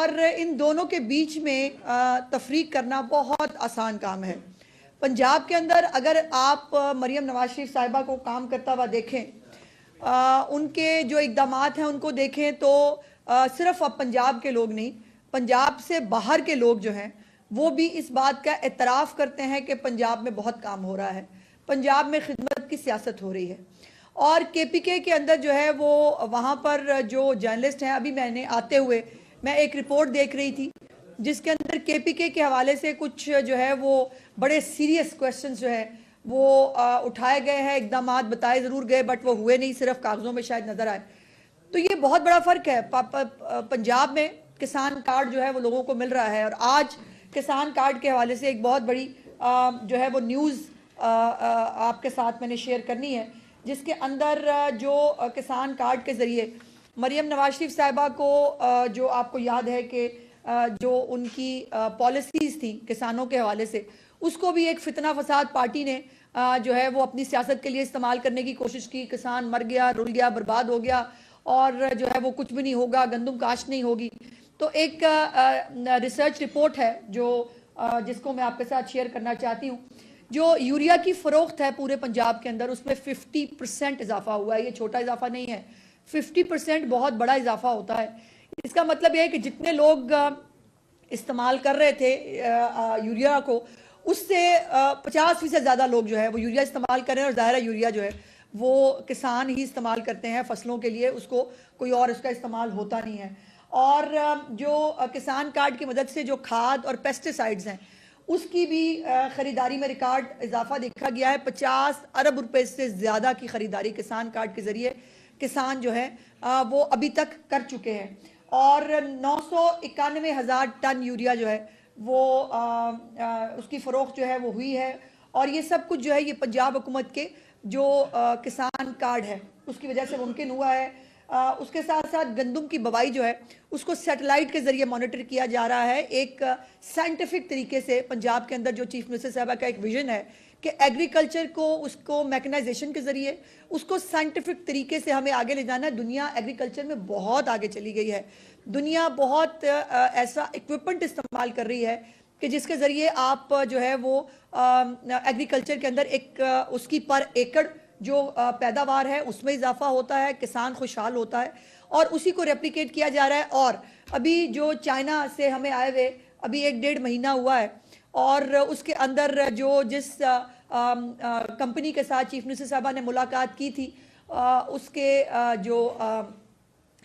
और इन दोनों के बीच में तफरीक करना बहुत आसान काम है। पंजाब के अंदर अगर आप मरियम नवाज शरीफ साहिबा को काम करता हुआ देखें, उनके जो इक़दाम हैं उनको देखें तो सिर्फ अब पंजाब के लोग नहीं, पंजाब से बाहर के लोग जो हैं वो भी इस बात का एतराफ़ करते हैं कि पंजाब में बहुत काम हो रहा है, पंजाब में खिदमत की सियासत हो रही है। और KPK के अंदर जो है वो वहाँ पर जो जर्नलिस्ट हैं, अभी मैंने आते हुए मैं एक रिपोर्ट देख रही थी जिसके अंदर KPK के हवाले से कुछ जो है वो बड़े सीरियस क्वेश्चंस जो है वो उठाए गए हैं, इक़दाम बताए ज़रूर गए बट वो हुए नहीं, सिर्फ कागज़ों में शायद नज़र आए। तो ये बहुत बड़ा फ़र्क है। पंजाब में किसान कार्ड जो है वो लोगों को मिल रहा है, और आज किसान कार्ड के हवाले से एक बहुत बड़ी जो है वो न्यूज़ आपके साथ मैंने शेयर करनी है, जिसके अंदर जो किसान कार्ड के ज़रिए मरियम नवाज शरीफ साहिबा को जो आपको याद है कि जो उनकी पॉलिसीज़ थी किसानों के हवाले से, उसको भी एक फितना फसाद पार्टी ने जो है वो अपनी सियासत के लिए इस्तेमाल करने की कोशिश की। किसान मर गया, रुल गया, बर्बाद हो गया, और जो है वो कुछ भी नहीं होगा, गंदम काश्त नहीं होगी। तो एक रिसर्च रिपोर्ट है जो जिसको मैं आपके साथ शेयर करना चाहती हूँ। जो यूरिया की फ़रोख्त है पूरे पंजाब के अंदर, उसमें 50% इजाफा हुआ है। ये छोटा इजाफा नहीं है, 50% बहुत बड़ा इजाफा होता है। इसका मतलब यह है कि जितने लोग इस्तेमाल कर रहे थे यूरिया को, उससे 50% ज़्यादा लोग जो है वो यूरिया इस्तेमाल कर रहे हैं। और ज़ाहिर है यूरिया जो है वो किसान ही इस्तेमाल करते हैं फसलों के लिए, उसको कोई और इसका इस्तेमाल होता नहीं है। और जो किसान कार्ड की मदद से जो खाद और पेस्टिसाइड्स हैं उसकी भी ख़रीदारी में रिकॉर्ड इजाफा देखा गया है। 50 अरब रुपए से ज़्यादा की ख़रीदारी किसान कार्ड के ज़रिए किसान जो है वो अभी तक कर चुके हैं, और 991,000 टन यूरिया जो है वो उसकी फ़रोख्त जो है वो हुई है। और ये सब कुछ जो है ये पंजाब हुकूमत के जो किसान कार्ड है उसकी वजह से मुमकिन हुआ है। उसके साथ साथ गंदम की बवाई जो है उसको सैटेलाइट के ज़रिए मॉनिटर किया जा रहा है। एक साइंटिफिक तरीके से पंजाब के अंदर जो चीफ मिनिस्टर साहबा का एक विजन है कि एग्रीकल्चर को, उसको मैकेनाइजेशन के ज़रिए, उसको साइंटिफिक तरीके से हमें आगे ले जाना है। दुनिया एग्रीकल्चर में बहुत आगे चली गई है, दुनिया बहुत ऐसा इक्विपमेंट इस्तेमाल कर रही है कि जिसके ज़रिए आप जो है वो एग्रीकल्चर के अंदर एक उसकी पर एकड़ जो पैदावार है उसमें इजाफा होता है, किसान खुशहाल होता है, और उसी को रेप्लिकेट किया जा रहा है। और अभी जो चाइना से हमें आए हुए अभी 1-1.5 महीना हुआ है, और उसके अंदर जो जिस कंपनी के साथ चीफ मिनिस्टर साहबा ने मुलाकात की थी, उसके जो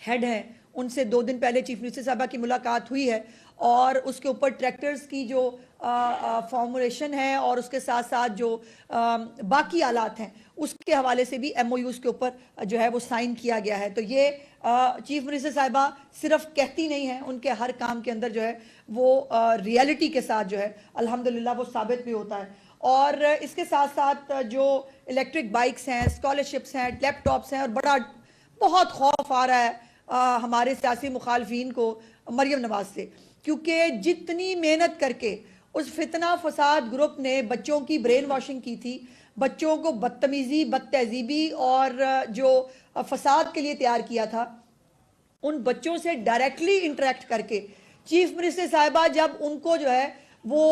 हेड हैं उनसे 2 दिन पहले चीफ मिनिस्टर साहबा की मुलाकात हुई है, और उसके ऊपर ट्रैक्टर्स की जो फॉर्मुलेशन है और उसके साथ साथ जो बाकी आलात हैं उसके हवाले से भी MOUs के ऊपर जो है वो साइन किया गया है। तो ये चीफ मिनिस्टर साहिबा सिर्फ कहती नहीं है, उनके हर काम के अंदर जो है वो रियलिटी के साथ जो है अल्हम्दुलिल्लाह वो साबित भी होता है। और इसके साथ साथ जो इलेक्ट्रिक बाइक्स हैं, स्कॉलरशिप्स हैं, लैपटॉप्स हैं, और बड़ा बहुत खौफ आ रहा है हमारे सियासी मुखालफिन को मरियम नवाज से, क्योंकि जितनी मेहनत करके उस फितना फसाद ग्रुप ने बच्चों की ब्रेन वॉशिंग की थी, बच्चों को बदतमीजी, बदतहजीबी और जो फसाद के लिए तैयार किया था, उन बच्चों से डायरेक्टली इंटरेक्ट करके चीफ मिनिस्टर साहिबा जब उनको जो है वो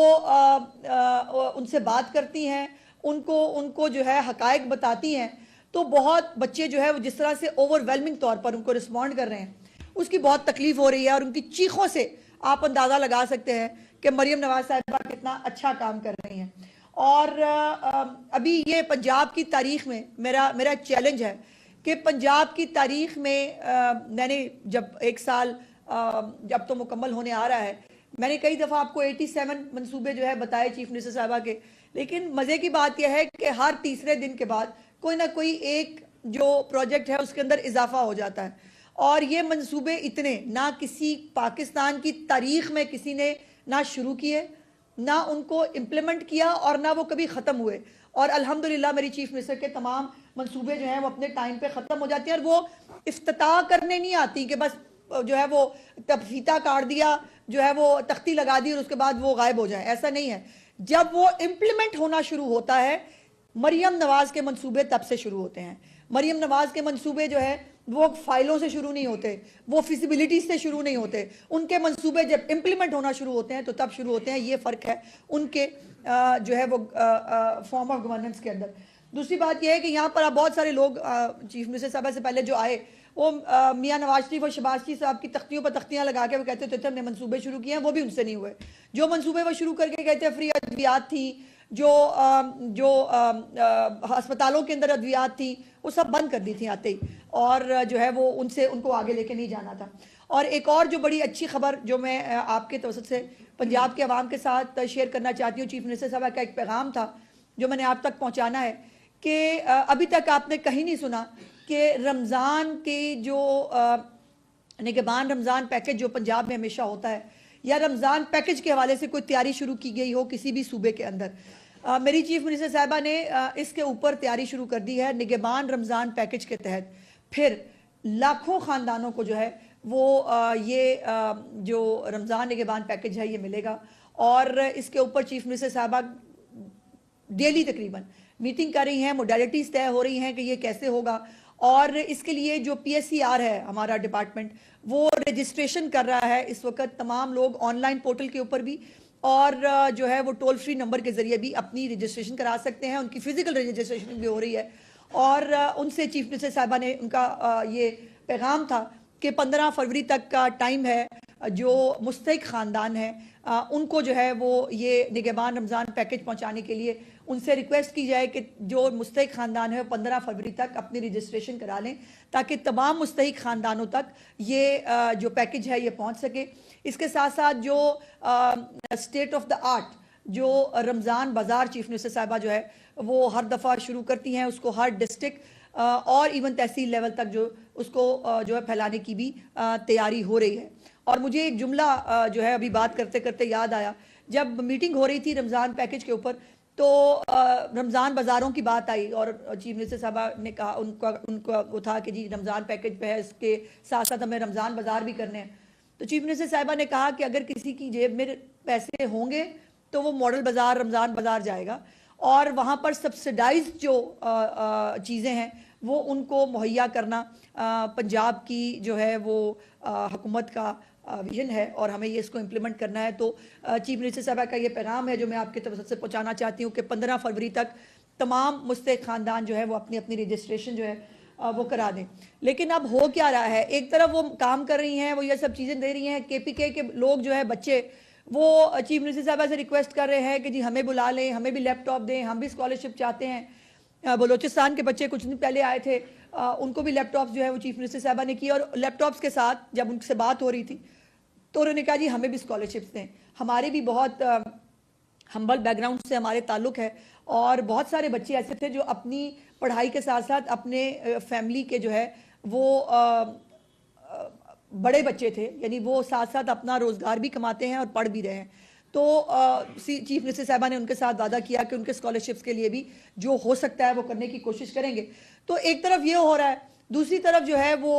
उनसे बात करती हैं, उनको जो है हकायक बताती हैं, तो बहुत बच्चे जो है वो जिस तरह से ओवरवेलमिंग तौर पर उनको रिस्पॉन्ड कर रहे हैं, उसकी बहुत तकलीफ हो रही है। और उनकी चीखों से आप अंदाज़ा लगा सकते हैं कि मरियम नवाज साहिबा कितना अच्छा काम कर रही हैं। और अभी ये पंजाब की तारीख में मेरा चैलेंज है कि पंजाब की तारीख में मैंने जब 1 साल जब तो मुकम्मल होने आ रहा है, मैंने कई दफ़ा आपको 87 मंसूबे जो है बताए चीफ मिनिस्टर साहिबा के, लेकिन मज़े की बात यह है कि हर तीसरे दिन के बाद कोई ना कोई एक जो प्रोजेक्ट है उसके अंदर इजाफा हो जाता है। और ये मंसूबे इतने ना किसी पाकिस्तान की तारीख में किसी ने ना शुरू किए, ना उनको इम्प्लीमेंट किया, और ना वो कभी ख़त्म हुए। और अल्हम्दुलिल्लाह मेरी चीफ मिनिस्टर के तमाम मंसूबे जो हैं वो अपने टाइम पे ख़त्म हो जाते हैं, और वो इफ्तिताह करने नहीं आती कि बस जो है वो तब फीता काट दिया, जो है वो तख्ती लगा दी और उसके बाद वो गायब हो जाए, ऐसा नहीं है। जब वो इम्प्लीमेंट होना शुरू होता है, मरियम नवाज के मंसूबे तब से शुरू होते हैं। मरियम नवाज के मंसूबे जो है वो फाइलों से शुरू नहीं होते, वो फिजिबिलिटी से शुरू नहीं होते, उनके मंसूबे जब इम्प्लीमेंट होना शुरू होते हैं तो तब शुरू होते हैं। ये फ़र्क है उनके जो है वो फॉर्म ऑफ गवर्नेंस के अंदर। दूसरी बात यह है कि यहाँ पर आप बहुत सारे लोग चीफ मिनिस्टर साहब से पहले जो आए वो मियाँ नवाज शरीफ और शहबाज शरीफ साहब की तख्तियों पर तख्तियाँ लगा के वो कहते थे हमने मंसूबे शुरू किए हैं, वो भी उनसे नहीं हुए। जो मंसूबे वो शुरू करके कहते फ्री अद्वियात थी, जो अस्पतालों के अंदर अद्वियात थी, वो सब बंद कर दी थी आते ही, और जो है वो उनको आगे लेके नहीं जाना था। और एक और जो बड़ी अच्छी खबर जो मैं आपके तवसत से पंजाब के अवाम के साथ शेयर करना चाहती हूँ, चीफ मिनिस्टर साहब का एक पैगाम था जो मैंने आप तक पहुँचाना है कि अभी तक आपने कहीं नहीं सुना कि रमज़ान की जो निगहबान रमज़ान पैकेज जो पंजाब में हमेशा होता है, या रमज़ान पैकेज के हवाले से कोई तैयारी शुरू की गई हो किसी भी सूबे के अंदर। मेरी चीफ मिनिस्टर साहिबा ने इसके ऊपर तैयारी शुरू कर दी है निगहबान रमज़ान पैकेज के तहत। फिर लाखों ख़ानदानों को जो है वो ये जो रमज़ान निगहबान पैकेज है ये मिलेगा, और इसके ऊपर चीफ मिनिस्टर साहिबा डेली तकरीबन मीटिंग कर रही हैं, मोडालिटीज़ तय हो रही हैं कि ये कैसे होगा। और इसके लिए जो PSCR है हमारा डिपार्टमेंट, वो रजिस्ट्रेशन कर रहा है इस वक्त। तमाम लोग ऑनलाइन पोर्टल के ऊपर भी और जो है वो टोल फ्री नंबर के ज़रिए भी अपनी रजिस्ट्रेशन करा सकते हैं। उनकी फ़िज़िकल रजिस्ट्रेशन भी हो रही है। और उनसे चीफ मिनिस्टर साहिबा ने उनका ये पैगाम था कि 15 फरवरी तक का टाइम है, जो मुस्तहिक ख़ानदान है उनको जो है वो ये निगहबान रमज़ान पैकेज पहुंचाने के लिए उनसे रिक्वेस्ट की जाए कि जो मुस्तहिक ख़ानदान है 15 फरवरी तक अपनी रजिस्ट्रेशन करा लें, ताकि तमाम मुस्तहिक ख़ानदानों तक ये जो पैकेज है ये पहुंच सके। इसके साथ साथ जो स्टेट ऑफ द आर्ट जो रमज़ान बाज़ार चीफ मिनिस्टर साहिबा जो है वो हर दफ़ा शुरू करती हैं, उसको हर डिस्ट्रिक्ट और इवन तहसील लेवल तक जो उसको जो है फैलाने की भी तैयारी हो रही है। और मुझे एक जुमला जो है अभी बात करते करते याद आया, जब मीटिंग हो रही थी रमज़ान पैकेज के ऊपर तो रमज़ान बाज़ारों की बात आई और चीफ मिनिस्टर साहबा ने कहा उनका वो था कि जी रमज़ान पैकेज पे है, इसके साथ साथ हमें रमज़ान बाज़ार भी करने हैं। तो चीफ मिनिस्टर साहिबा ने कहा कि अगर किसी की जेब में पैसे होंगे तो वो मॉडल बाज़ार रमज़ान बाज़ार जाएगा और वहाँ पर सब्सिडाइज जो चीज़ें हैं वो उनको मुहैया करना पंजाब की जो है वो हुकूमत का विजन है और हमें ये इसको इम्प्लीमेंट करना है। तो चीफ मिनिस्टर साहब का ये पैगाम है जो मैं आपके तरफ से पहुँचाना चाहती हूँ कि 15 फरवरी तक तमाम मुस्तहिक ख़ानदान जो है वो अपनी अपनी रजिस्ट्रेशन जो है वो करा दें। लेकिन अब हो क्या रहा है, एक तरफ वो काम कर रही हैं, वो ये सब चीज़ें दे रही हैं, KPK के लोग जो है बच्चे वो चीफ मिनिस्टर साहब से रिक्वेस्ट कर रहे हैं कि जी हमें बुला लें, हमें भी लैपटॉप दें, हम भी स्कॉलरशिप चाहते हैं। बलोचिस्तान के बच्चे कुछ दिन पहले आए थे, उनको भी लैपटॉप्स जो है वो चीफ मिनिस्टर साहबा ने की और लैपटॉप्स के साथ जब उनसे बात हो रही थी तो उन्होंने कहा जी हमें भी स्कॉलरशिप्स दें। हमारे भी बहुत हम्बल बैकग्राउंड से हमारे ताल्लुक़ है और बहुत सारे बच्चे ऐसे थे जो अपनी पढ़ाई के साथ साथ अपने फैमिली के जो है वो बड़े बच्चे थे, यानी वो साथ साथ अपना रोज़गार भी कमाते हैं और पढ़ भी रहे हैं। तो चीफ मिनिस्टर साहबा ने उनके साथ वादा किया कि उनके स्कॉलरशिप्स के लिए भी जो हो सकता है वो करने की कोशिश करेंगे। तो एक तरफ ये हो रहा है, दूसरी तरफ जो है वो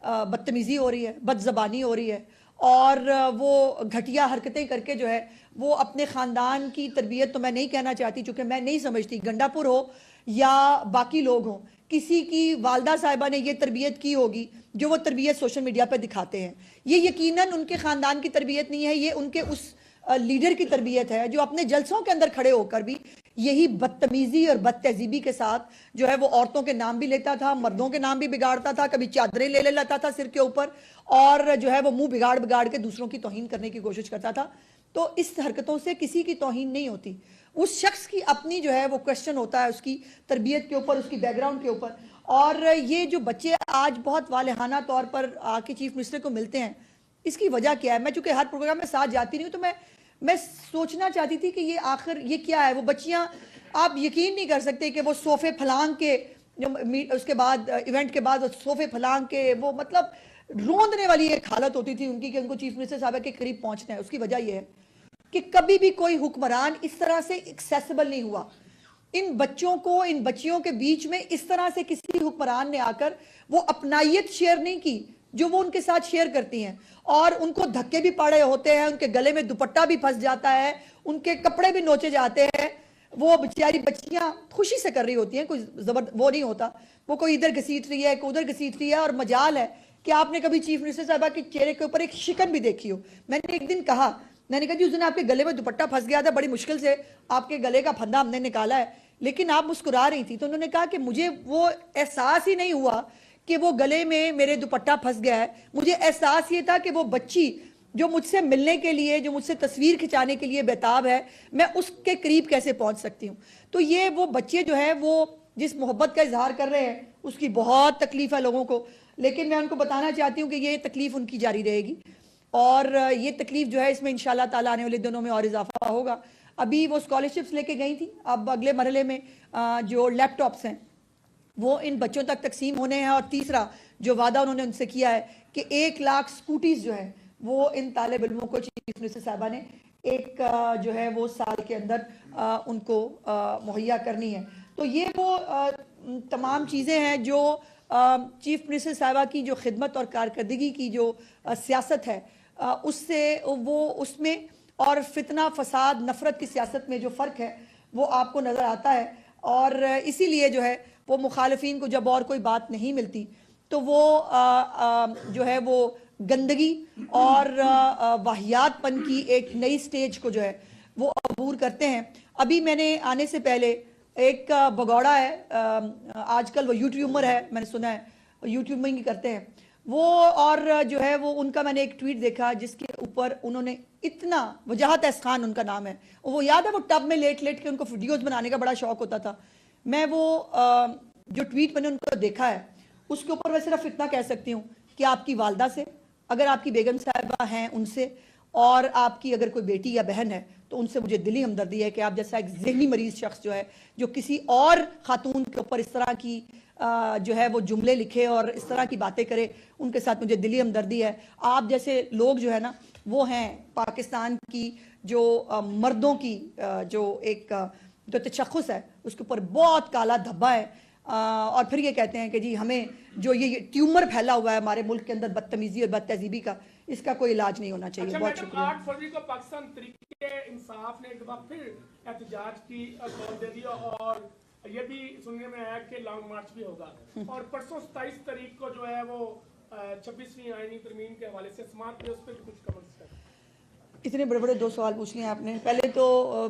बदतमीज़ी हो रही है, बदज़बानी हो रही है और वो घटिया हरकतें करके जो है वो अपने ख़ानदान की तरबियत, तो मैं नहीं कहना चाहती चूँकि मैं नहीं समझती गंडापुर हो या बाकी लोग हों, किसी की वालदा साहिबा ने ये तरबियत की होगी जो वो तरबियत सोशल मीडिया पर दिखाते हैं। ये यकीनन उनके ख़ानदान की तरबियत नहीं है, ये उनके उस लीडर की तरबियत है जो अपने जलसों के अंदर खड़े होकर भी यही बदतमीज़ी और बदतहजीबी के साथ जो है वो औरतों के नाम भी लेता था, मर्दों के नाम भी बिगाड़ता था, कभी चादरें ले लेता था सिर के ऊपर और जो है वो मुंह बिगाड़ बिगाड़ के दूसरों की तौहीन करने की कोशिश करता था। तो इस हरकतों से किसी की तौहीन नहीं होती, उस शख्स की अपनी जो है वो क्वेश्चन होता है उसकी तरबियत के ऊपर, उसकी बैकग्राउंड के ऊपर। और ये जो बच्चे आज बहुत वालेहाना तौर पर आके चीफ मिनिस्टर को मिलते हैं, इसकी वजह क्या है? मैं चूँकि हर प्रोग्राम में साथ जाती नहीं हूँ तो मैं सोचना चाहती थी कि ये आखिर ये क्या है। वो बच्चियाँ, आप यकीन नहीं कर सकते कि वो सोफ़े फलांग के जो उसके बाद इवेंट के बाद सोफ़े फलांग के वो मतलब रोंदने वाली एक हालत होती थी उनकी कि उनको चीफ मिनिस्टर साहब के करीब पहुँचना है। उसकी वजह यह है कि कभी भी कोई हुक्मरान इस तरह से एक्सेसिबल नहीं हुआ। इन बच्चों को, इन बच्चियों के बीच में इस तरह से किसी हुक्मरान ने आकर वो अपनायत शेयर नहीं की जो वो उनके साथ शेयर करती हैं और उनको धक्के भी पड़े होते हैं, उनके गले में दुपट्टा भी फंस जाता है, उनके कपड़े भी नोचे जाते हैं। वो बेचारी बच्चियां खुशी से कर रही होती हैं, कोई जबर वो नहीं होता, वो कोई इधर घसीट रही है, कोई उधर घसीट रही है। और मजाल है कि आपने कभी चीफ मिनिस्टर साहबा के चेहरे के ऊपर एक शिकन भी देखी हो। मैंने एक दिन कहा, मैंने कहा जी उस दिन आपके गले में दुपट्टा फंस गया था, बड़ी मुश्किल से आपके गले का फंदा हमने निकाला है, लेकिन आप मुस्कुरा रही थी। तो उन्होंने कहा कि मुझे वो एहसास ही नहीं हुआ कि वो गले में मेरे दुपट्टा फंस गया है, मुझे एहसास ये था कि वो बच्ची जो मुझसे मिलने के लिए, जो मुझसे तस्वीर खिंचाने के लिए बेताब है, मैं उसके करीब कैसे पहुंच सकती हूँ। तो ये वो बच्चे जो है वो जिस मोहब्बत का इजहार कर रहे हैं उसकी बहुत तकलीफ है लोगों को, लेकिन मैं उनको बताना चाहती हूँ कि ये तकलीफ उनकी जारी रहेगी और ये तकलीफ जो है इसमें इंशाल्लाह ताला आने वाले दिनों में और इजाफा होगा। अभी वो स्कॉलरशिप्स लेके गई थी, अब अगले मरहले में जो लैपटॉप्स हैं वो इन बच्चों तक तकसीम होने हैं। और तीसरा जो वादा उन्होंने उनसे किया है कि 1 लाख स्कूटीज जो है वो इन तालिब इल्मों को चीफ मिनिस्टर साहबा ने एक जो है वो साल के अंदर उनको मुहैया करनी है। तो ये वो तमाम चीज़ें हैं जो चीफ मिनिस्टर साहबा की जो खिदमत और कारकर्दगी की जो सियासत है उससे वो उसमें और फितना फसाद नफरत की सियासत में जो फ़र्क है वो आपको नज़र आता है। और इसीलिए जो है वो मुखालफिन को जब और कोई बात नहीं मिलती तो वो जो है वो गंदगी और वाहियातपन की एक नई स्टेज को जो है वो अबूर करते हैं। अभी मैंने आने से पहले एक भगौड़ा है, आजकल वो यूट्यूबर है, मैंने सुना है यूट्यूबिंग ही करते हैं वो, और जो है वो उनका मैंने एक ट्वीट देखा जिसके ऊपर उन्होंने इतना, वजाहत एहस खान उनका नाम है, वो याद है वो टब में लेट लेट के उनको वीडियोस बनाने का बड़ा शौक होता था। मैं वो जो ट्वीट मैंने उनको देखा है उसके ऊपर मैं सिर्फ इतना कह सकती हूँ कि आपकी वालदा से, अगर आपकी बेगम साहिबा हैं उनसे, और आपकी अगर कोई बेटी या बहन है तो उनसे मुझे दिली हमदर्दी है कि आप जैसा एक जहनी मरीज शख्स जो है जो किसी और खातून के ऊपर इस तरह की जो है वो जुमले लिखे और इस तरह की बातें करे, उनके साथ मुझे दिली हमदर्दी है। आप जैसे लोग जो है ना वो हैं पाकिस्तान की जो मर्दों की जो एक जो तशख़्ख़ुस है उसके ऊपर बहुत काला धब्बा है। और फिर ये कहते हैं कि जी हमें जो ये ट्यूमर फैला हुआ है हमारे मुल्क के अंदर बदतमीजी और बदतहजीबी का, इसका कोई इलाज नहीं होना चाहिए। बहुत शुक्रिया। 8 फरवरी को पाकिस्तान तहरीक-ए-इंसाफ ने एक दफा फिर एहतजाज की कॉल दे दिया और ये भी सुनने में आया कि लॉन्ग मार्च भी होगा। और परसों 27 तारीख को जो है वो 26वीं आईनी तरमीम के हवाले से स्मार्ट पे उस पर कुछ कमेंट्स करें। इतने बड़े बड़े 2 सवाल पूछ लिए आपने। पहले तो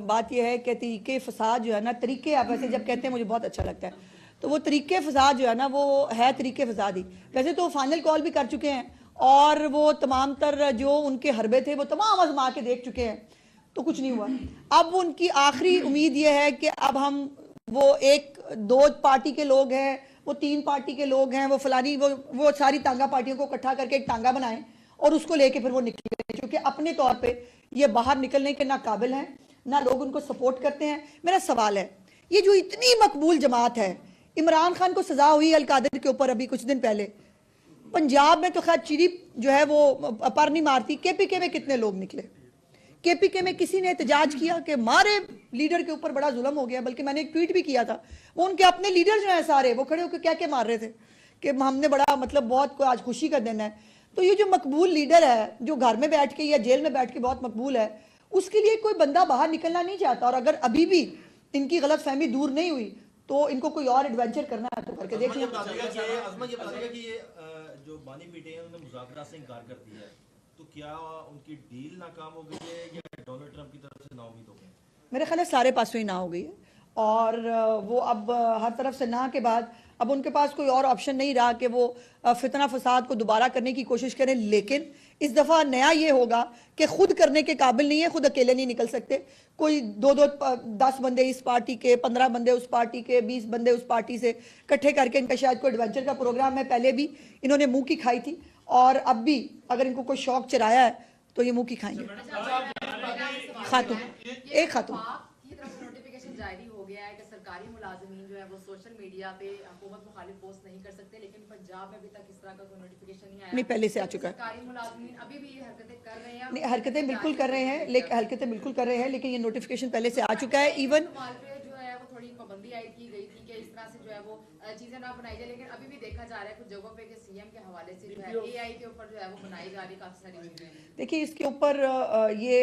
बात यह है कि तरीके फसाद जो है ना, तरीके आप वैसे जब कहते हैं मुझे बहुत अच्छा लगता है, तो वो तरीके फसाद जो है ना वो है तरीके फसाद ही। वैसे तो फाइनल कॉल भी कर चुके हैं और वो तमाम तर जो उनके हरबे थे वो तमाम आजमा के देख चुके हैं, तो कुछ नहीं हुआ। अब उनकी आखिरी उम्मीद ये है कि अब हम वो 1-2 पार्टी के लोग हैं, वो 3 पार्टी के लोग हैं, वो फलानी वो सारी तांगा पार्टियों को इकट्ठा करके एक तांगा बनाएं और उसको लेके फिर वो निकले, क्योंकि अपने तौर पे ये बाहर निकलने के ना काबिल हैं, ना लोग उनको सपोर्ट करते हैं। मेरा सवाल है, ये जो इतनी मकबूल जमात है, इमरान खान को सजा हुई अलकादर के ऊपर अभी कुछ दिन पहले, पंजाब में तो खैर चिड़ी जो है वो पर नहीं मारती, केपीके में कितने लोग निकले, केपीके में किसी ने एहतजाज किया कि हमारे लीडर के ऊपर बड़ा जुल्म हो गया, बल्कि मैंने एक ट्वीट भी किया था, वो उनके अपने लीडर जो हैं सारे वो खड़े होकर क्या क्या मार रहे थे कि हमने बड़ा मतलब बहुत को आज खुशी का दिन है। तो ये जो मकबूल लीडर है जो घर में बैठ के या जेल में बैठ के बहुत मकबूल है, उसके लिए कोई बंदा बाहर निकलना नहीं चाहता। और अगर अभी भी इनकी गलत फहमी दूर नहीं हुई तो इनको कोई और एडवेंचर करना है तो करके देखिए। जो बानी पीटे हैं उन्होंने मुज़ाकरा से इनकार कर दिया है, तो क्या उनकी डील नाकाम हो गई है या डोनाल्ड ट्रंप की तरफ से नाउम्मीद हो गए? मेरे ख्याल है सारे पासों ही ना हो गई है और वो अब हर तरफ से ना के बाद अब उनके पास कोई और ऑप्शन नहीं रहा कि वो फितना फसाद को दोबारा करने की कोशिश करें। लेकिन इस दफ़ा नया ये होगा कि खुद करने के काबिल नहीं है, खुद अकेले नहीं निकल सकते। कोई 10 बंदे इस पार्टी के, 15 बंदे उस पार्टी के, 20 बंदे उस पार्टी से इकट्ठे करके इनका शायद कोई एडवेंचर का प्रोग्राम है। पहले भी इन्होंने मुंह की खाई थी और अब भी अगर इनको कोई शौक चराया है तो ये मुंह की खाएंगे। खातून एक खातून जारी हो गया है कि सरकारी मुलाजमीन जो है वो सोशल मीडिया पे हुकूमत मुखालिफ पोस्ट नहीं कर सकते, लेकिन पंजाब में अभी तक इस तरह का कोई नोटिफिकेशन नहीं आया। नहीं, पहले से आ चुका है। सरकारी मुलाजमीन अभी भी ये हरकतें कर रहे हैं। नहीं, हरकतें बिल्कुल कर रहे हैं, लेकिन हरकतें बिल्कुल कर रहे हैं, लेकिन ये नोटिफिकेशन पहले से आ चुका है। इवन जो है वो थोड़ी पाबंदी आयद की गई थी कि इस तरह से जो है वो चीजें ना बनाई जाए, लेकिन अभी भी देखा जा रहा है कुछ जगहों पे कि सीएम के हवाले से जो है एआई के ऊपर जो है वो बनाई जा रही काफी सारी चीजें। देखिए इसके ऊपर ये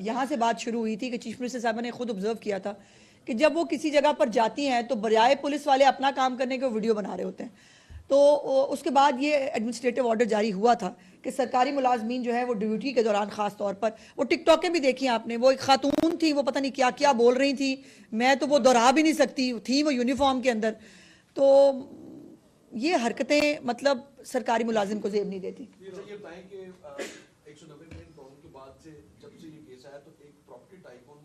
यहाँ से बात शुरू हुई थी कि चीफ मिनिस्टर साहब ने खुद ऑब्जर्व किया था कि जब वो किसी जगह पर जाती हैं तो बजाय पुलिस वाले अपना काम करने के वीडियो बना रहे होते हैं। तो उसके बाद ये एडमिनिस्ट्रेटिव ऑर्डर जारी हुआ था कि सरकारी मुलाजमीन जो है वो ड्यूटी के दौरान खास तौर पर, वो टिकटॉकें भी देखी आपने, वो एक खातून थी, वो पता नहीं क्या क्या बोल रही थी, मैं तो वो दोहरा भी नहीं सकती थी, वो यूनिफॉर्म के अंदर। तो ये हरकतें मतलब सरकारी मुलाजिम को जेब नहीं देती। ये बताएं कि 190 मिलियन पाउंड के बाद से जब से ये केस आया तो एक प्रॉपर्टी टाइकून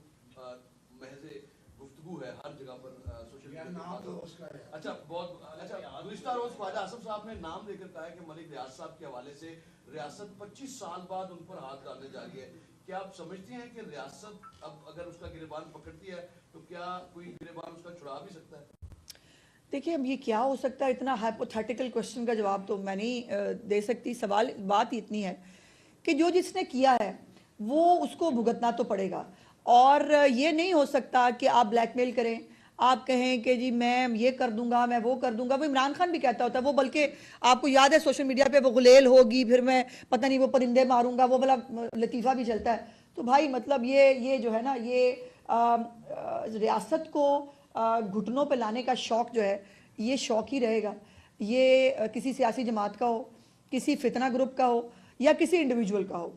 महज गुफ्तगू है हर जगह पर सोशल मीडिया पर। अच्छा, बहुत अच्छा, गुज़िश्ता रोज ख्वाजा आसिफ साहब ने नाम लेकर कहा है कि मलिक रियाज साहब के हवाले से रियासत 25 साल बाद उन पर हाथ डालने जा रही है। क्या आप समझती हैं कि रियासत अब अगर उसका गिरबान पकड़ती है तो क्या कोई गिरबान उसका छुड़ा भी सकता है? देखिए, अब ये क्या हो सकता है, इतना हाइपोथेटिकल क्वेश्चन का जवाब तो मैं नहीं दे सकती। सवाल बात इतनी है कि जो जिसने किया है वो उसको भुगतना तो पड़ेगा, और ये नहीं हो सकता कि आप ब्लैकमेल करें, आप कहें कि जी मैं ये कर दूंगा, मैं वो कर दूंगा। वो इमरान खान भी कहता होता है, वो बल्कि आपको याद है सोशल मीडिया पे वो गुलेल होगी, फिर मैं पता नहीं वो परिंदे मारूंगा, वो वाला लतीफ़ा भी चलता है। तो भाई मतलब ये जो है ना, ये रियासत को घुटनों पे लाने का शौक जो है, ये शौक ही रहेगा। ये किसी सियासी जमात का हो, किसी फितना ग्रुप का हो, या किसी इंडिविजुअल का हो।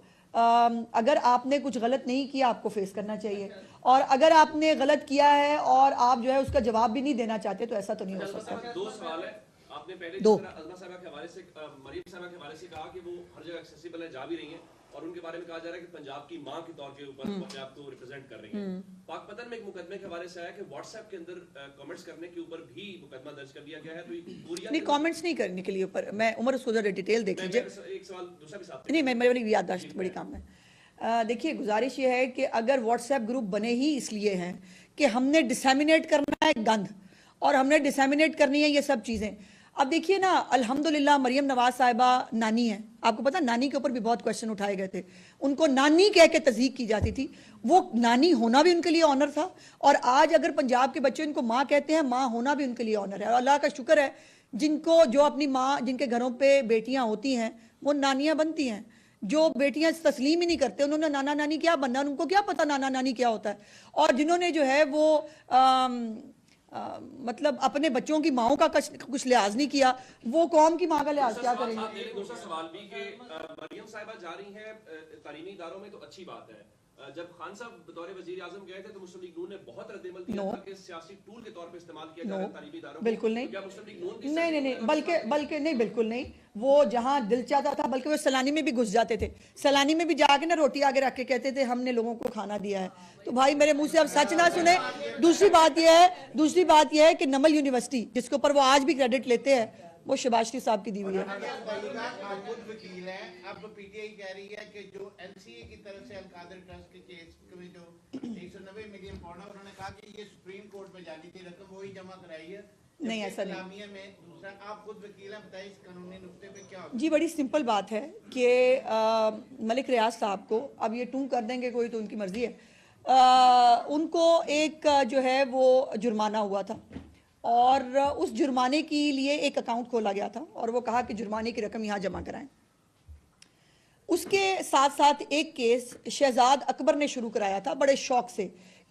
अगर आपने कुछ गलत नहीं किया आपको फेस करना चाहिए, और अगर आपने गलत किया है और आप जो है उसका जवाब भी नहीं देना चाहते तो ऐसा तो नहीं हो सकता। दो सवाल है। आपने पहले दो अज़मा साहिबा के हवाले से, मरियम साहिबा के हवाले से कहा कि वो हर जगह एक्सेसिबल है, जा भी रही हैं, और उनके बारे में कहा जा रहा है कि पंजाब की मां के तौर के ऊपर अपने आप को रिप्रेजेंट कर रही हैं। पाकपतन में एक मुकदमे के हवाले से आया कि व्हाट्सएप के अंदर कमेंट्स करने के ऊपर भी मुकदमा दर्ज कर दिया गया है। तो नहीं, कमेंट्स नहीं करने के लिए ऊपर मैं उमर उसको जरा डिटेल देख लीजिए। एक सवाल दूसरा भी साथ नहीं, मेरी याददाश्त बड़ी काम है। देखिए, गुजारिश ये है कि अगर व्हाट्सएप ग्रुप बने ही इसलिए हैं कि हमने डिसैमिनेट करना है गंद, और हमने डिसैमिनेट करनी है ये सब चीज़ें। अब देखिए ना, अल्हम्दुलिल्लाह मरियम नवाज साहिबा नानी है, आपको पता नानी के ऊपर भी बहुत क्वेश्चन उठाए गए थे, उनको नानी कह के तज़ीक की जाती थी, वो नानी होना भी उनके लिए ऑनर था, और आज अगर पंजाब के बच्चे उनको माँ कहते हैं, माँ होना भी उनके लिए ऑनर है। और अल्लाह का शुक्र है जिनको, जो अपनी माँ, जिनके घरों पे बेटियाँ होती हैं वो नानियाँ बनती हैं। जो बेटियां तस्लीम ही नहीं करते, उन्होंने नाना नानी क्या बनना, उनको क्या पता नाना नानी क्या होता है। और जिन्होंने जो है वो मतलब अपने बच्चों की माओं का कुछ लिहाज नहीं किया, वो कौम की माँ का लिहाज क्या करेंगे। दूसरा सवाल भी कि मरियम साहिबा जा रही हैं तालीमी इदारों में, तो अच्छी बात है। जब खान साहब बतौर वजीर आजम गए थे तो मुस्लिम लीग नून ने बहुत रद्द-ए-अमल दिया था कि सियासी टूल के तौर पे इस्तेमाल किया जा रहा है तालीमी इदारों को। बिल्कुल नहीं, क्या मुस्लिम लीग नून नहीं, बल्कि नहीं, बिल्कुल नहीं। वो जहां दिल चाहता था, बल्कि वो सलानी में भी घुस जाते थे, सलानी में भी जाके ना रोटी आगे रख के कहते थे हमने लोगों को खाना दिया है। तो भाई मेरे मुंह से अब सच ना सुने। दूसरी बात यह है कि नमल यूनिवर्सिटी, जिसके ऊपर वो आज भी क्रेडिट लेते हैं, वो शहबाज शरीफ साहब की दी हुई है। आप खुद वकील हैं, अब पीटीआई कह रही है कि जो एनसीए की तरफ से अल-कादर ट्रस्ट के केस में जो 190 मिलियन पाउंड है, उन्होंने कहा कि ये सुप्रीम कोर्ट में जानी थी रकम, वही जमा कराई है। नहीं, ऐसा नहीं। में दूसरा, आप खुद वकील हैं, बताइए इस कानूनी नुक्ते पे क्या होगा? जी, बड़ी सिंपल बात है कि मलिक रियाज साहब को अब ये टूं कर देंगे कोई तो उनकी मर्जी है। उनको एक जो है वो जुर्माना हुआ था, और उस जुर्माने के लिए एक अकाउंट खोला गया था, और वो कहा कि जुर्माने की रकम यहाँ जमा कराएं। उसके साथ साथ एक केस शहजाद अकबर ने शुरू कराया था बड़े शौक से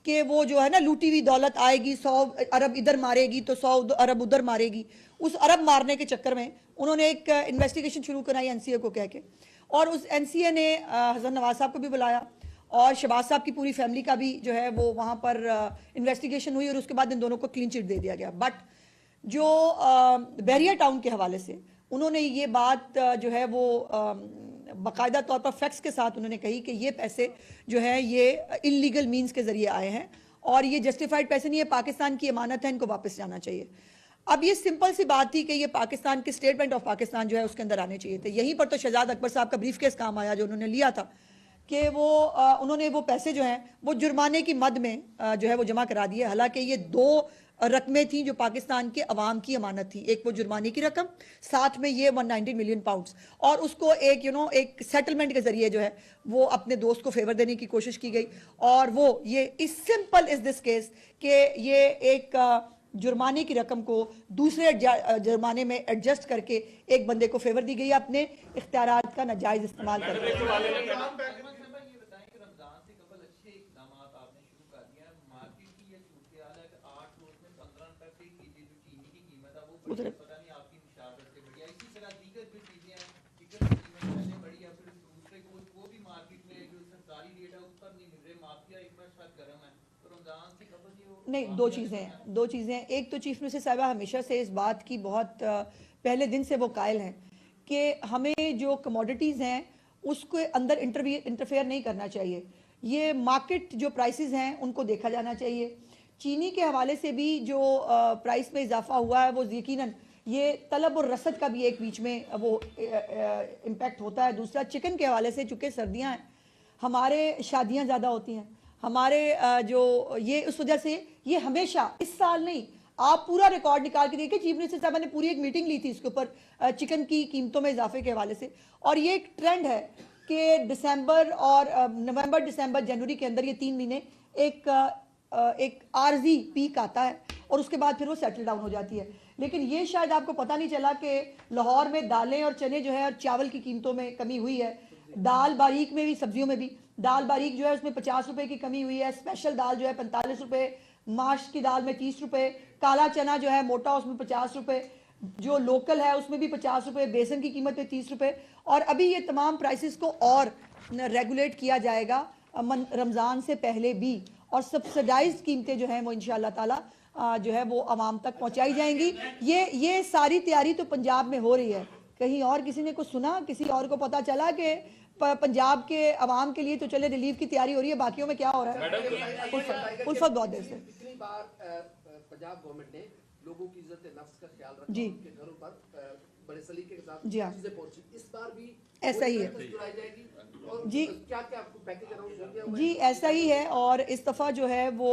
कि वो जो है ना लूटी हुई दौलत आएगी, 100 अरब इधर मारेगी तो 100 अरब उधर मारेगी। उस अरब मारने के चक्कर में उन्होंने एक इन्वेस्टिगेशन शुरू कराई एनसीए को कह के, और उस एनसीए ने हसन नवाज साहब को भी बुलाया, और शहबाज साहब की पूरी फैमिली का भी जो है वो वहाँ पर इन्वेस्टिगेशन हुई, और उसके बाद इन दोनों को क्लीन चिट दे दिया गया। बट जो बहरिया टाउन के हवाले से उन्होंने ये बात जो है वो बाकायदा तौर पर फैक्ट्स के साथ उन्होंने कही कि ये पैसे जो है ये इलीगल मीन्स के जरिए आए हैं, और ये जस्टिफाइड पैसे नहीं है, पाकिस्तान की अमानत है, इनको वापस जाना चाहिए। अब ये सिंपल सी बात थी कि ये पाकिस्तान के स्टेट बैंक ऑफ पाकिस्तान जो है उसके अंदर आने चाहिए थे। यहीं पर तो शहजाद अकबर साहब का ब्रीफ केस काम आया जो उन्होंने लिया था कि वो उन्होंने वो पैसे जो हैं वो जुर्माने की मद में जो है वो जमा करा दिए। हालांकि ये 2 रकमें थी जो पाकिस्तान के अवाम की अमानत थी, एक वो जुर्माने की रकम, साथ में ये 190 मिलियन पाउंड्स, और उसको एक एक सेटलमेंट के जरिए जो है वो अपने दोस्त को फेवर देने की कोशिश की गई। और वो ये इस सिंपल इज दिस केस कि ये एक जुर्माने की रकम को दूसरे जुर्माने में एडजस्ट करके एक बंदे को फेवर दी गई, अपने इख्तियारात का नाजायज इस्तेमाल करके। नहीं, दो चीज़ें हैं। एक तो चीफ मिनिस्टर साहिबा हमेशा से इस बात की बहुत पहले दिन से वो कायल हैं कि हमें जो कमोडिटीज़ हैं उसके अंदर इंटरफेयर नहीं करना चाहिए। ये मार्केट जो प्राइसेस हैं उनको देखा जाना चाहिए। चीनी के हवाले से भी जो प्राइस में इजाफा हुआ है वो यकीनन ये तलब और रसद का भी एक बीच में वो इम्पैक्ट होता है। दूसरा, चिकन के हवाले से, चूँकि सर्दियाँ हैं, हमारे शादियाँ ज़्यादा होती हैं, हमारे जो ये उस वजह से ये हमेशा, इस साल नहीं, आप पूरा रिकॉर्ड निकाल के देखिए, चीफ मिनिस्टर साहब ने पूरी एक मीटिंग ली थी इसके ऊपर चिकन की कीमतों में इजाफे के हवाले से। और ये एक ट्रेंड है कि दिसंबर और नवंबर, दिसंबर, जनवरी के अंदर ये 3 महीने एक आर्जी पीक आता है और उसके बाद फिर वो सेटल डाउन हो जाती है। लेकिन ये शायद आपको पता नहीं चला कि लाहौर में दालें और चने जो है और चावल की कीमतों में कमी हुई है। दाल बारीक में भी, सब्जियों में भी दाल बारीक जो है उसमें 50 रुपए की कमी हुई है। स्पेशल दाल जो है 45 रुपए, माश की दाल में 30 रुपए, काला चना जो है मोटा उसमें 50 रुपए, जो लोकल है उसमें भी 50 रुपए, बेसन की कीमत में 30 रुपए। और अभी ये तमाम प्राइसेस को और रेगुलेट किया जाएगा रमज़ान से पहले भी, और सब्सिडाइज्ड कीमतें जो हैं वो इंशाअल्लाह ताला जो है वो आवाम तक पहुंचाई जाएंगी। ये सारी तैयारी तो पंजाब में हो रही है। कहीं और किसी ने कुछ सुना, किसी और को पता चला कि पंजाब के अवाम के लिए तो चले रिलीफ की तैयारी हो रही है, बाकियों में क्या हो रहा है? उल्फत बहुत देर से पिछली बार पंजाब गवर्नमेंट ने लोगों की इज्जत नफ्स का ख्याल रखा, जी, उनके घरों पर बड़े सलीके के साथ जी हाँ, चीजें पहुंची। इस बार भी ऐसा ही है जी। क्या क्या आपको पैकेज अनाउंस हो गया? जी ऐसा ही है। और इस दफ़ा जो है वो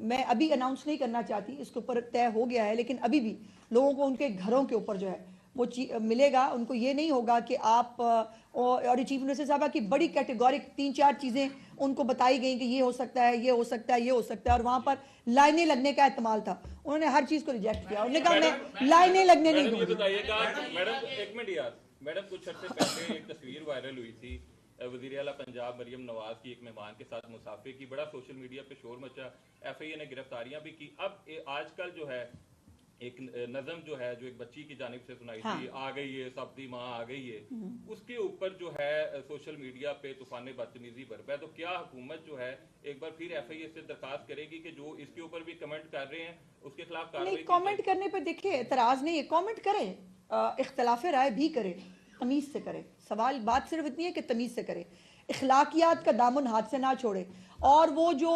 मैं अभी अनाउंस नहीं करना चाहती, इसके ऊपर तय हो गया है, लेकिन अभी भी लोगों को उनके घरों के ऊपर जो है वो मिलेगा। उनको ये नहीं होगा कि आप और चीफ मिनिस्टर साहबा की बड़ी कैटेगोरिक 3-4 चीज़ें उनको बताई गई कि ये हो सकता है, ये हो सकता है, ये हो सकता है, और वहाँ पर लाइनें लगने का एहतमाल था। उन्होंने हर चीज़ को रिजेक्ट किया। उन्होंने कहा मैं लाइनें लगने नहीं दूंगी। मैडम एक मिनट यार, मैडम कुछ अर्से पहले एक तस्वीर वायरल हुई थी वज़ीर आला पंजाब मरियम नवाज की एक मेहमान के साथ मुसाफे की, बड़ा सोशल मीडिया पे शोर मचा, FIA ने गिरफ्तारियां भी की। अब आजकल जो है एक नज़म जो है जो एक बच्ची की जानिब से सुनाई थी, आ गई है सबदी माँ आ गई है, उसके ऊपर जो है सोशल मीडिया पे तूफान बदतमीजी बरपा है। तो क्या हुकूमत जो है एक बार फिर FIA से दरखास्त करेगी कि जो इसके ऊपर भी कमेंट कर रहे हैं उसके खिलाफ कार्रवाई? नहीं, कमेंट करने पर देखिए एतराज नहीं है, कमेंट करे, इख्तलाफ राय भी करे, तमीज़ से करे। सवाल बात सिर्फ इतनी है कि तमीज़ से करे, इखलाकियात का दामन हाथ से ना छोड़े। और वो जो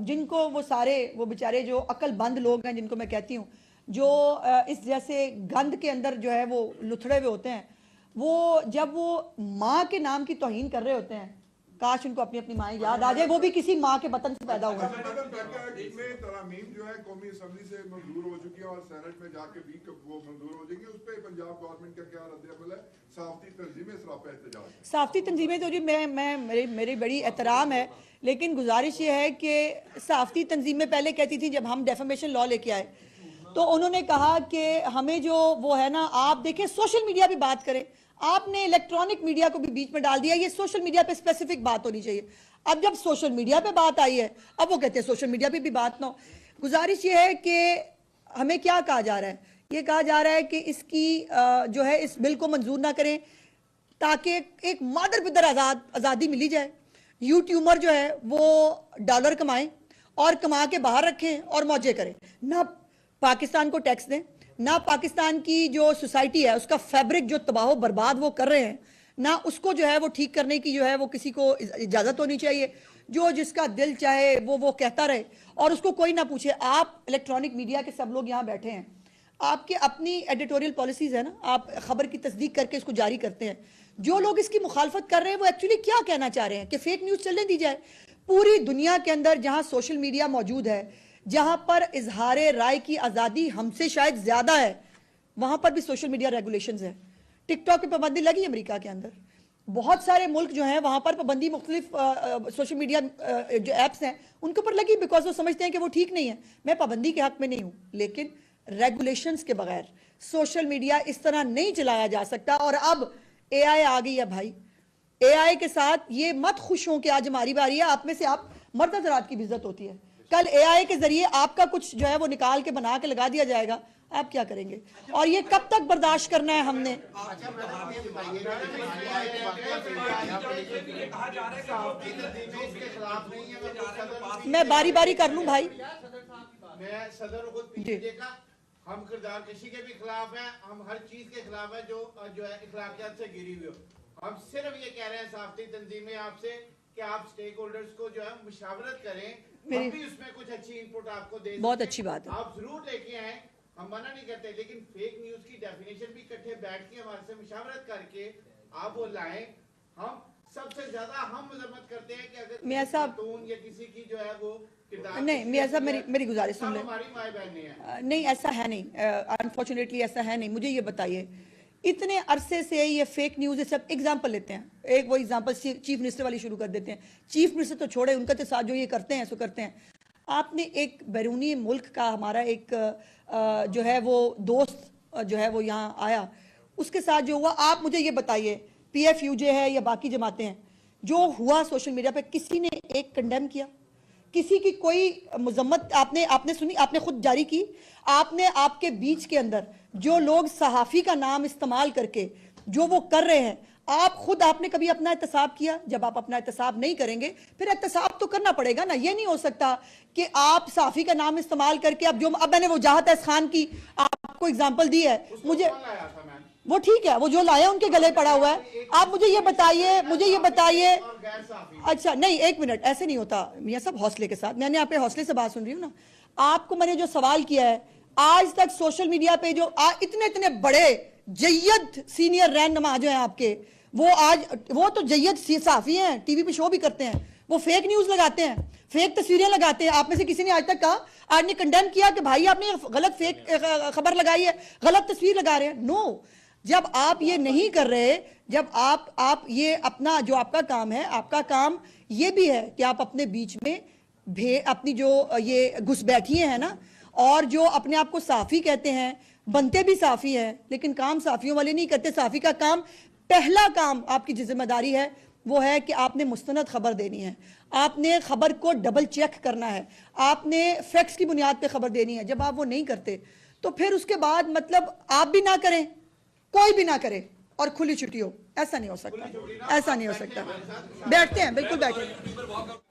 जिनको वो सारे वो बेचारे जो अक्लमंद लोग हैं, जिनको मैं कहती हूँ, जो इस जैसे गंद के अंदर जो है वो लुथड़े हुए होते हैं, वो जब वो माँ के नाम की तौहीन कर रहे होते हैं, काश उनको अपनी अपनी माँ याद आ जाए, वो भी किसी माँ के बतन से पैदा हुआ। तरमीम जो है कौमी असेंबली से मंजूर हो चुकी है और सेनेट में जाके भी वो मंजूर हो जाएगी। उस पर पंजाब गवर्नमेंट का क्या रद्द-ए-अमल है? साफ़ती तंजीमें सरापा एहतजाज। साफ़ती तंजीमें तो जी मेरी बड़ी एहतराम है, लेकिन गुजारिश ये है कि साफ़ती तंजीमें पहले कहती थी, जब हम डेफेमेशन लॉ लेके आए तो उन्होंने कहा कि हमें जो वो है ना, आप देखें सोशल मीडिया पे बात करें, आपने इलेक्ट्रॉनिक मीडिया को भी बीच में डाल दिया। ये सोशल मीडिया पे स्पेसिफिक बात होनी चाहिए। अब जब सोशल मीडिया पे बात आई है, अब वो कहते हैं सोशल मीडिया पे भी बात ना हो। गुजारिश ये है कि हमें क्या कहा जा रहा है, ये कहा जा रहा है कि इसकी जो है इस बिल को मंजूर ना करें ताकि एक मादर पिदर आज़ादी मिली जाए। यूट्यूबर जो है वो डॉलर कमाएं और कमा के बाहर रखें और मौजे करें, ना पाकिस्तान को टैक्स दें, ना पाकिस्तान की जो सोसाइटी है उसका फैब्रिक जो तबाह बर्बाद वो कर रहे हैं, ना उसको जो है वो ठीक करने की जो है वो किसी को इजाज़त होनी चाहिए। जो जिसका दिल चाहे वो कहता रहे और उसको कोई ना पूछे। आप इलेक्ट्रॉनिक मीडिया के सब लोग यहाँ बैठे हैं, आपके अपनी एडिटोरियल पॉलिसीज़ है ना, आप खबर की तस्दीक करके इसको जारी करते हैं। जो लोग इसकी मुखालफत कर रहे हैं वो एक्चुअली क्या कहना चाह रहे हैं कि फेक न्यूज़ चलने दी जाए। पूरी दुनिया के अंदर जहाँ सोशल मीडिया मौजूद है, जहां पर इजहार राय की आज़ादी हमसे शायद ज़्यादा है, वहां पर भी सोशल मीडिया रेगुलेशंस है। टिकटॉक पे पाबंदी लगी अमेरिका के अंदर, बहुत सारे मुल्क जो हैं वहां पर पाबंदी मुख्तलिफ सोशल मीडिया जो ऐप्स हैं उनके ऊपर लगी, बिकॉज वो समझते हैं कि वो ठीक नहीं है। मैं पाबंदी के हक में नहीं हूँ, लेकिन रेगुलेशंस के बगैर सोशल मीडिया इस तरह नहीं चलाया जा सकता। और अब AI आ गई है भाई, AI के साथ ये मत खुश हों कि आज हमारी बारी है। आप में से आप मर्द हज़रात की भी इज्जत होती है, कल AI के जरिए आपका कुछ जो है वो निकाल के बना के लगा दिया जाएगा, आप क्या करेंगे? और ये कब तक बर्दाश्त करना है हमने? मैं बारी बारी कर लूं भाई। मैं सदर खुद पीछे का, हम किरदार कशी के भी खिलाफ हैं, हम हर चीज के खिलाफ है जो है इखलाकियात से गिरी हुई हो। हम सिर्फ ये कह रहे हैं साफ्ती तंजीमें आपसे कि आप स्टेक होल्डर्स को जो है मुशावरत करें, हम भी उसमें कुछ अच्छी इनपुट आपको दे, बहुत अच्छी बात है, आप जरूर लेके आए, हम मना नहीं करते, लेकिन फेक न्यूज की डेफिनेशन भी इकट्ठे बैठ के हमारे से मुशावरत करके आप वो लाएं। हम सबसे ज्यादा हम मजम्मत करते हैं कि अगर मियां साहब या किसी की जो है वो नहीं, मियां साहब मेरी गुजारिश सुन लें। हमारी माए बहनें हैं। नहीं, ऐसा है नहीं, अनफॉर्चुनेटली ऐसा है नहीं। मुझे ये बताइए, इतने अरसे से ये फेक न्यूज़, सब एग्जाम्पल लेते हैं, एक वो एग्जाम्पल चीफ मिनिस्टर वाली शुरू कर देते हैं। चीफ मिनिस्टर तो छोड़े, उनका तो साथ जो ये करते हैं सो करते हैं। आपने एक बैरूनी मुल्क का हमारा एक जो है वो दोस्त जो है वो यहाँ आया, उसके साथ जो हुआ, आप मुझे ये बताइए, PFUJ है या बाकी जमातें हैं, जो हुआ सोशल मीडिया पे, किसी ने एक कंडेम किया? किसी की कोई मजम्मत आपने सुनी? आपने खुद जारी की? आपने आपके बीच के अंदर जो लोग सहाफ़ी का नाम इस्तेमाल करके जो वो कर रहे हैं, आपने कभी अपना एहतसाब किया? जब आप अपना एहतसाब नहीं करेंगे फिर एहतसाब तो करना पड़ेगा ना। ये नहीं हो सकता कि आप सहाफ़ी का नाम इस्तेमाल करके अब मैंने वो जहात खान की आपको एग्जाम्पल दी है, मुझे वो ठीक है, वो जो लाया उनके गले पड़ा हुआ है। आप मुझे ये बताइए अच्छा नहीं, एक मिनट, ऐसे नहीं होता मियां साहब, हौसले के साथ, मैंने आपके हौसले से बात सुन रही हूँ ना। आपको मैंने जो सवाल किया है, आज तक सोशल मीडिया पे जो इतने बड़े जय्यद सीनियर रहनुमा जो हैं आपके, वो तो जय्यद सहाफी हैं, टीवी पे शो भी करते हैं, वो फेक न्यूज लगाते हैं, फेक तस्वीरें लगाते हैं। आप में से किसी ने आज तक कहा, आज ने कंडेम किया कि भाई आपने गलत फेक खबर लगाई है, गलत तस्वीर लगा रहे हैं? नो, जब आप ये नहीं कर रहे, जब आप ये अपना जो आपका काम है, आपका काम ये भी है कि आप अपने बीच में अपनी जो ये घुसपैठिए हैं ना, और जो अपने आप को साफ़ी कहते हैं, बनते भी साफ़ी हैं लेकिन काम साफ़ियों वाले नहीं करते। साफ़ी का काम, पहला काम आपकी जिम्मेदारी है वो है कि आपने मुस्तनद खबर देनी है, आपने खबर को डबल चेक करना है, आपने फैक्ट्स की बुनियाद पे खबर देनी है। जब आप वो नहीं करते तो फिर उसके बाद मतलब आप भी ना करें, कोई भी ना करे और खुली छुट्टी हो, ऐसा नहीं हो सकता, ऐसा नहीं हो सकता। बैठते हैं, बिल्कुल बैठे।